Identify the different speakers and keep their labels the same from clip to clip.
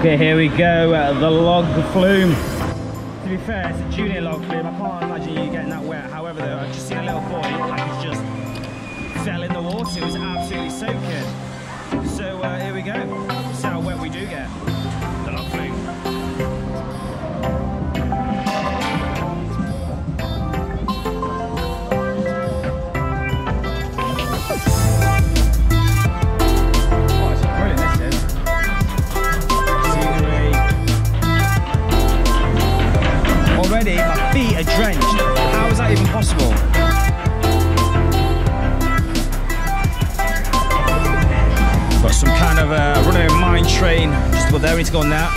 Speaker 1: Okay, here we go, the log flume. To be fair, it's a junior log flume. I can't imagine you getting that wet. However, though, I've just seen a little boy, like he's just fell in the water. It was absolutely soaking. So here we go. See how wet we do get. The log flume. Already, my feet are drenched. How is that even possible? Got some kind of running mine train just about there. We need to go on that.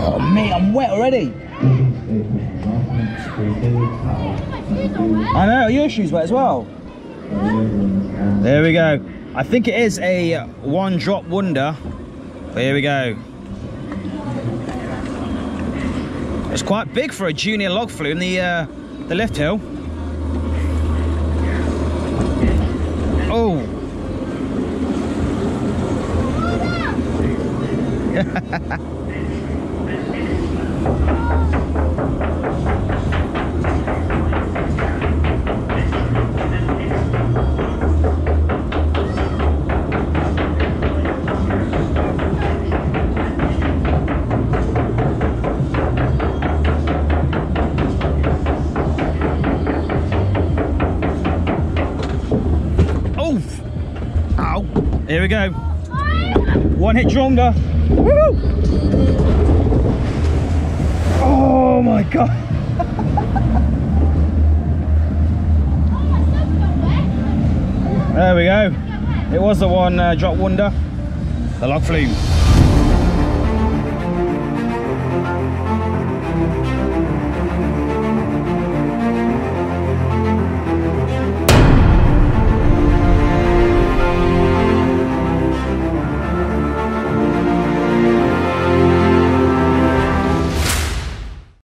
Speaker 1: Oh mate, I'm wet already. I know, your shoes wet as well. There we go. I think it is a one drop wonder. But here we go. It's quite big for a junior log flume, the lift hill. Oh. Ow. Here we go. One hit drummer. Woo! Oh my god. There we go. It was the one drop wonder. The log flume.